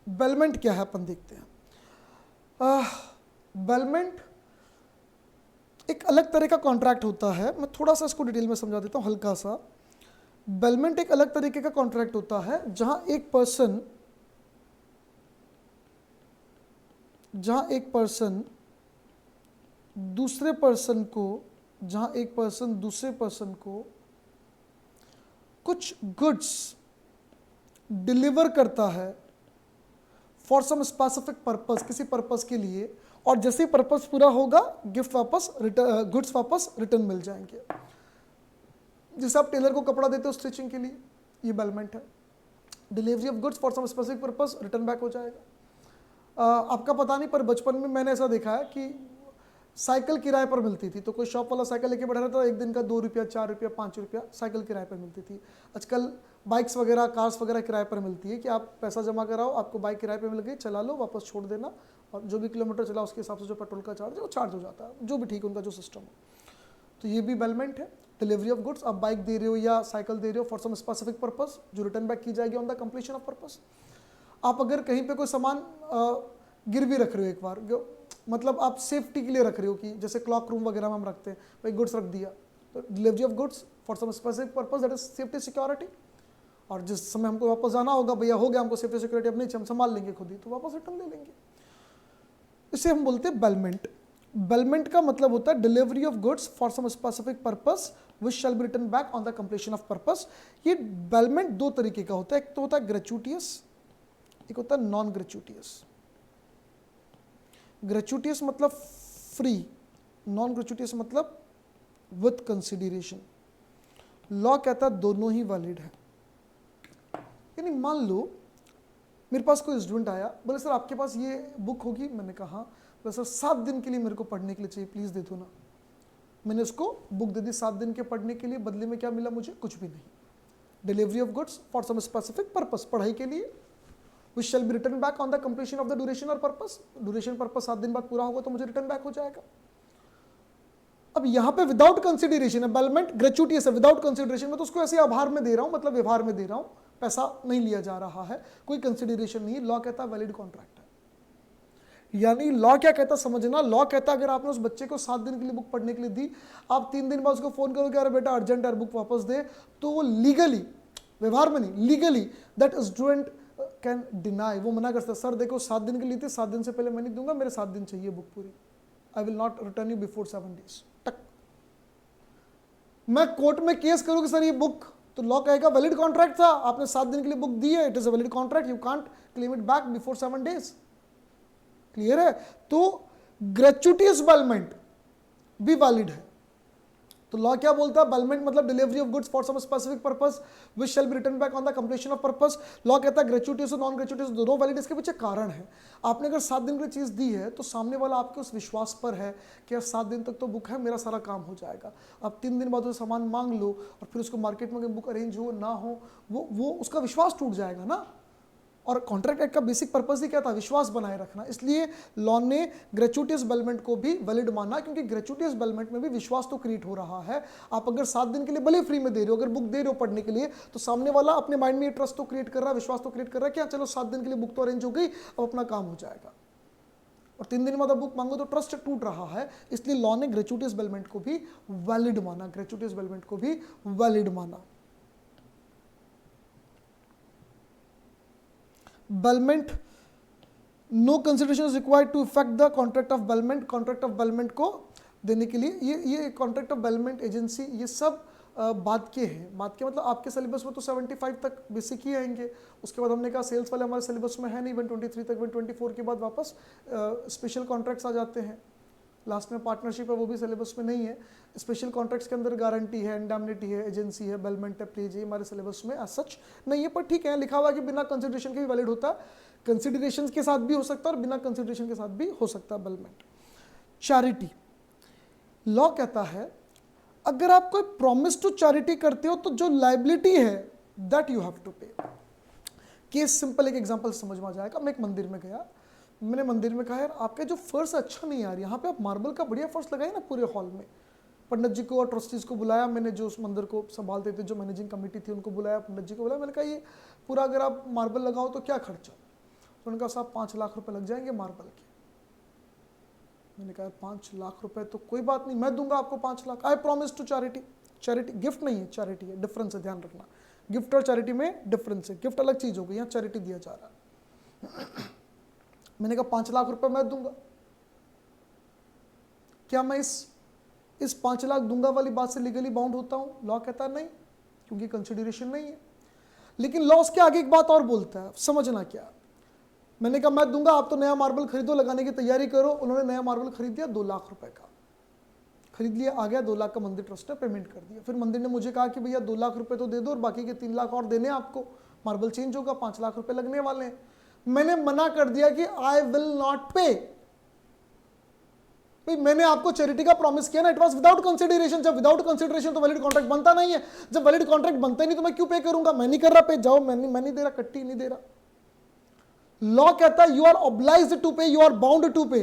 बेलमेंट क्या है अपन देखते हैं। बेलमेंट एक अलग तरह का कॉन्ट्रैक्ट होता है, मैं थोड़ा सा इसको डिटेल में समझा देता हूँ हल्का सा। बेलमेंट एक अलग तरीके का कॉन्ट्रैक्ट होता है जहां एक पर्सन दूसरे पर्सन को कुछ गुड्स डिलीवर करता है फॉर सम स्पेसिफिक पर्पस, किसी पर्पस के लिए, और जैसे ही पर्पस पूरा होगा गुड्स वापस रिटर्न मिल जाएंगे। जैसे आप टेलर को कपड़ा देते हो स्टिचिंग के लिए, ये बेलमेंट है। Delivery of goods for some specific purpose, return back हो जाएगा। आपका पता नहीं, पर बचपन में मैंने ऐसा देखा है कि साइकिल किराए पर मिलती थी, तो कोई शॉप वाला साइकिल लेके बैठा रहता था, एक दिन का 2 रुपया 4 रुपया 5 रुपया साइकिल किराए पर मिलती थी। आजकल बाइक्स वगैरह कार्स वगैरह किराए पर मिलती है कि आप पैसा जमा कराओ, आपको बाइक किराए पे मिल गई, चला लो, वापस छोड़ देना, और जो भी किलोमीटर चला उसके हिसाब से जो पेट्रोल का चार्ज है वो चार्ज हो जाता है, जो भी ठीक उनका जो सिस्टम हो। तो ये भी बेलमेंट है। डिलीवरी ऑफ गुड्स, आप बाइक दे रहे हो या साइकिल दे रहे हो फॉर सम स्पेसिफिक पर्पस, जो रिटर्न बैक की जाएगी on the completion of purpose. आप अगर कहीं पे कोई सामान गिरवी रख रहे हो, एक बार मतलब आप सेफ्टी के लिए रख रहे हो, कि जैसे क्लॉक रूम वगैरह में हम रखते हैं, भाई गुड्स रख दिया, तो delivery of goods for some specific purpose, that is safety security. और जिस समय हमको वापस जाना होगा, भैया हो गया हमको सेफ्टी सिक्योरिटी, अब नहीं हम संभाल लेंगे खुद ही, तो वापस रिटर्न ले लेंगे। इसे हम बोलते हैं बेलमेंट। बेलमेंट का मतलब होता है delivery of goods for some specific purpose which shall be return back on the completion of purpose. ये बेलमेंट 2 तरीके का होता है, एक तो होता है ग्रेचुटियस, एक होता है नॉन ग्रेचुटियस। ग्रेचुटियस मतलब फ्री, नॉन ग्रेचुटियस मतलब विथ कंसिडरेशन। लॉ कहता है दोनों ही वैलिड है। यानी मान लो मेरे पास कोई स्टूडेंट आया, बोले सर आपके पास ये बुक होगी? मैंने कहा हाँ। बोले सर 7 दिन के लिए मेरे को पढ़ने के लिए चाहिए, प्लीज़ दे दो ना। मैंने उसको बुक दे दी 7 दिन के पढ़ने के लिए, बदले में क्या मिला मुझे? कुछ भी नहीं। Delivery of goods for some specific purpose, पढ़ाई के लिए, which shall be returned back on the completion of the duration or purpose। Duration purpose 7 दिन बाद पूरा होगा तो मुझे रिटर्न बैक हो जाएगा। अब यहाँ पे विदाउट कंसिडरेशन है, बेलमेंट ग्रेचुइटियस है, विदाउट कंसिडरेशन में तो उसको ऐसे आभार में दे रहा हूँ, मतलब व्यवहार में दे रहा हूँ, पैसा नहीं लिया जा रहा है, कोई कंसिडरेशन नहीं। लॉ कहता है वैलिड कॉन्ट्रैक्ट है। यानी लॉ क्या कहता समझना, लॉ कहता अगर आपने उस बच्चे को 7 दिन के लिए बुक पढ़ने के लिए दी, आप 3 दिन बाद उसको फोन करो कि अरे बेटा अर्जेंट है बुक वापस दे, तो वो लीगली, व्यवहार में नहीं, legally that student can deny, वो मना कर सकता, सर देखो 7 दिन के लिए थी, 7 दिन से पहले मैं नहीं दूंगा, मेरे 7 दिन चाहिए बुक पूरी, I will not return you before 7 days तक। मैं कोर्ट में केस करूं कि सर ये बुक, तो लॉ कहेगा वैलिड कॉन्ट्रैक्ट था, आपने 7 दिन के लिए बुक दी है, it is a valid contract, you can't claim it back before 7 days। Clear है? तो ग्रेचुइटियस बेलमेंट भी वैलिड है। तो लॉ क्या बोलता है? बेलमेंट मतलब delivery of goods for some specific purpose which shall be return back on the completion of purpose. Law कहता है ग्रेचुइटियस और नॉन ग्रेचुइटियस दोनों वैलिड। इसके पीछे कारण है, आपने अगर 7 दिन की चीज दी है तो सामने वाला आपके उस विश्वास पर है कि यार 7 दिन तक तो बुक है, मेरा सारा काम हो जाएगा। अब 3 दिन बाद वो सामान मांग लो और फिर उसको मार्केट में बुक अरेंज हो ना हो, वो उसका विश्वास टूट जाएगा ना। और कॉन्ट्रैक्ट एक्ट का बेसिक पर्पस ही क्या था? विश्वास बनाए रखना। इसलिए लॉ ने ग्रेचुइटियस बेलमेंट को भी वैलिड माना, क्योंकि ग्रेचुइटियस बेलमेंट में भी विश्वास तो क्रिएट हो रहा है। आप अगर 7 दिन के लिए भले फ्री में दे रहे हो, अगर बुक दे रहे हो पढ़ने के लिए, तो सामने वाला अपने माइंड में ये ट्रस्ट तो क्रिएट कर रहा है, विश्वास तो क्रिएट कर रहा है कि चलो 7 दिन के लिए बुक तो अरेंज हो गई, अब अपना काम हो जाएगा। और 3 दिन बाद बुक मांगो तो ट्रस्ट टूट रहा है। इसलिए लॉ ने ग्रेचुइटियस बेलमेंट को भी वैलिड माना, ग्रेचुइटियस बेलमेंट को भी वैलिड माना। Bailment, no consideration is required to effect the contract of bailment. Contract of bailment को देने के लिए ये कॉन्ट्रैक्ट ऑफ बेलमेंट एजेंसी, ये सब बाद के हैं। बाद के मतलब आपके सिलेबस में तो 75 तक बेसिक ही आएंगे, उसके बाद हमने कहा सेल्स वाले हमारे सिलेबस में है नहीं, 123 तक, 124 के बाद वापस स्पेशल कॉन्ट्रैक्ट्स आ जाते हैं। लास्ट में पार्टनरशिप है, वो भी सिलेबस में नहीं है। स्पेशल कॉन्ट्रैक्ट्स के अंदर गारंटी है, इंडैमनिटी है, एजेंसी है, बेलमेंट है, प्लेज है, हमारे सिलेबस में एज सच नहीं है, पर ठीक है लिखा हुआ कि बिना कंसिडरेशन के भी वैलिड होता है, कंसिडरेशन के साथ भी हो सकता है और बिना कंसिडरेशन के साथ भी हो सकता है बेलमेंट। चैरिटी, लॉ कहता है अगर आप कोई प्रॉमिस टू चैरिटी करते हो तो जो लायबिलिटी है दैट यू हैव टू पे। केस सिंपल, एक एग्जांपल समझ में आ जाएगा। मैं एक मंदिर में गया, मैंने मंदिर में कहा यार आपका जो फर्श अच्छा नहीं यार, यहाँ पे आप मार्बल का बढ़िया फर्श लगाए ना पूरे हॉल में। पंडित जी को और ट्रस्टीज को बुलाया मैंने, जो उस मंदिर को संभालते थे, जो मैनेजिंग कमेटी थी उनको बुलाया, पंडित जी को बुलाया। मैंने कहा ये पूरा अगर आप मार्बल लगाओ तो क्या खर्चा? तो उन्होंने कहा साहब 5 लाख रुपए लग जाएंगे मार्बल के। मैंने कहा 5 लाख रुपए तो कोई बात नहीं, मैं दूंगा आपको 5 lakh, I promise to charity. Charity gift नहीं है, चैरिटी है, डिफरेंस है, ध्यान रखना। गिफ्ट और चैरिटी में डिफरेंस है, गिफ्ट अलग चीज हो गई, यहाँ चैरिटी दिया जा रहा है। मैंने कहा 5 लाख रुपए मैं दूंगा। क्या मैं इस 5 लाख दूंगा वाली बात से लीगली बाउंड होता हूं? लॉ कहता है नहीं, क्योंकि कंसिडरेशन नहीं है। लेकिन लॉ उसके आगे एक बात और बोलता है, समझना क्या। मैंने कहा मैं दूंगा, आप तो नया मार्बल खरीदो, लगाने की तैयारी करो। उन्होंने नया मार्बल खरीद दिया 2 लाख रुपए का, खरीद लिया, आ गया 2 लाख का मंदिर ट्रस्ट ने पेमेंट कर दिया। फिर मंदिर ने मुझे कहा कि भैया 2 लाख रुपए तो दे दो और बाकी के 3 लाख और देने आपको, मार्बल चेंज होगा, 5 लाख रुपए लगने वाले हैं। मैंने मना कर दिया कि आई विल नॉट पे। भाई मैंने आपको चैरिटी का प्रॉमिस किया ना, इट वाज विदाउट कंसिडरेशन। जब विदाउट कंसिडरेशन तो वैलिड कॉन्ट्रैक्ट बनता नहीं है। जब वैलिड कॉन्ट्रैक्ट बनता ही नहीं तो मैं क्यों पे करूंगा? मैं नहीं कर रहा पे, जाओ, मैं नहीं दे रहा, कट्टी नहीं दे रहा। लॉ कहता है यू आर ऑब्लाइज्ड टू पे, you are bound to pay.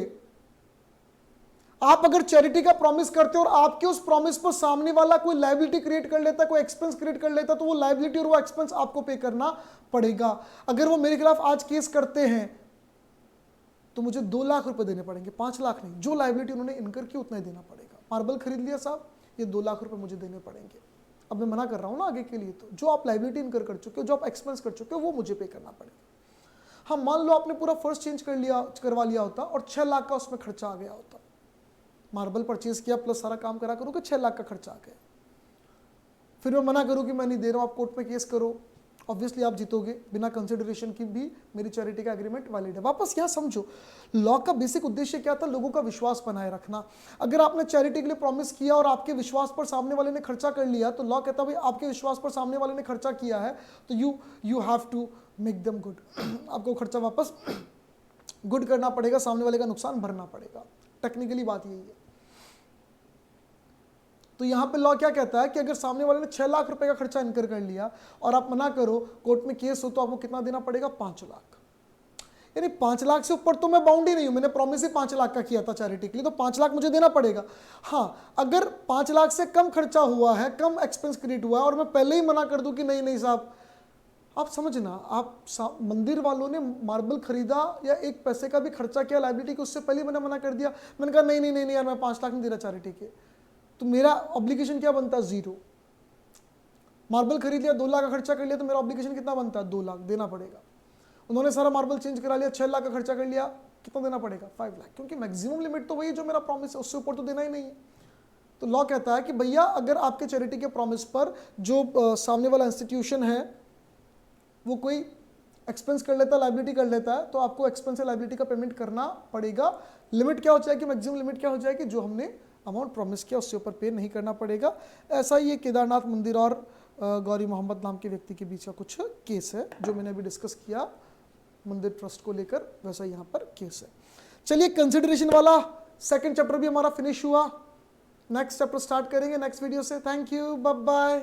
आप अगर चैरिटी का प्रॉमिस करते हो और आपके उस प्रॉमिस पर सामने वाला कोई लायबिलिटी क्रिएट कर लेता है, कोई एक्सपेंस क्रिएट कर लेता है, तो वो लायबिलिटी और वो एक्सपेंस आपको पे करना पड़ेगा। अगर वो मेरे खिलाफ आज केस करते हैं तो मुझे 2 लाख रुपए देने पड़ेंगे, 5 लाख नहीं। जो लायबिलिटी उन्होंने इनकर की उतना ही देना पड़ेगा। मार्बल खरीद लिया साहब, ये 2 लाख रुपए मुझे देने पड़ेंगे। अब मैं मना कर रहा हूं ना आगे के लिए, तो जो आप लायबिलिटी इनकर कर चुके हो, जो आप एक्सपेंस कर चुके हो, वो मुझे पे करना पड़ेगा। हाँ मान लो आपने पूरा फर्स्ट चेंज करवा लिया होता और 6 लाख का उसमें खर्चा आ गया होता, मार्बल परचेज किया प्लस सारा काम करा करूँ कि 6 लाख का खर्चा आ गया। फिर मैं मना करूँ कि मैं नहीं दे रहा हूँ, आप कोर्ट में केस करो, ऑब्वियसली आप जीतोगे। बिना कंसिडरेशन की भी मेरी चैरिटी का एग्रीमेंट वैलिड है। वापस यहाँ समझो, लॉ का बेसिक उद्देश्य क्या था? लोगों का विश्वास बनाए रखना। अगर आपने चैरिटी के लिए प्रॉमिस किया और आपके विश्वास पर सामने वाले ने खर्चा कर लिया, तो लॉ कहता है भाई आपके विश्वास पर सामने वाले ने खर्चा किया है तो you have to make them good. आपको खर्चा वापस गुड करना पड़ेगा, सामने वाले का नुकसान भरना पड़ेगा। टेक्निकली बात यही है। तो यहां पे लॉ क्या कहता है कि अगर सामने वाले ने 6 लाख रुपए का खर्चा इनकर कर लिया और आप मना करो, कोर्ट में केस हो, तो आपको कितना देना पड़ेगा? 5 लाख। यानी 5 लाख से ऊपर तो मैं बाउंड ही नहीं हूं, मैंने प्रॉमिस ही 5 लाख का किया था चैरिटी के लिए, तो 5 लाख मुझे देना पड़ेगा। हाँ, अगर 5 लाख से कम खर्चा हुआ है, कम एक्सपेंस क्रिएट हुआ है और मैं पहले ही मना कर दूं कि नहीं नहीं साहब, आप समझना, आप मंदिर वालों ने मार्बल खरीदा या 1 पैसे का भी खर्चा किया लाइबिलिटी के, उससे पहले मैंने मना कर दिया, मैंने कहा नहीं नहीं नहीं नहीं यार, मैं 5 लाख नहीं दे रहा चैरिटी के, तो मेरा ऑब्लिगेशन क्या बनता है? 0। मार्बल खरीद लिया, 2 लाख का खर्चा कर लिया, तो मेरा ऑब्लिगेशन कितना बनता है? 2 लाख देना पड़ेगा। उन्होंने सारा मार्बल चेंज करा लिया, 6 लाख का खर्चा कर लिया, कितना देना पड़ेगा? 5 लाख, क्योंकि मैक्सिमम लिमिट तो वही जो मेरा प्रॉमिस है, उससे ऊपर तो देना ही नहीं है। तो लॉ कहता है कि भैया अगर आपके चैरिटी के प्रॉमिस पर जो सामने वाला इंस्टीट्यूशन है वो कोई एक्सपेंस कर लेता है, लाइबिलिटी कर लेता है, तो आपको एक्सपेंस या लाइबिलिटी का पेमेंट करना पड़ेगा। लिमिट क्या हो जाएगी? मैक्सिमम लिमिट क्या हो जाएगी? जो हमने अमाउंट प्रॉमिस किया उससे ऊपर पे नहीं करना पड़ेगा। ऐसा ही ये केदारनाथ मंदिर और गौरी मोहम्मद नाम के व्यक्ति के बीच का कुछ केस है जो मैंने अभी डिस्कस किया मंदिर ट्रस्ट को लेकर, वैसा यहाँ पर केस है। चलिए, कंसिडरेशन वाला सेकंड चैप्टर भी हमारा फिनिश हुआ। नेक्स्ट चैप्टर स्टार्ट करेंगे नेक्स्ट वीडियो से। Thank you, bye bye.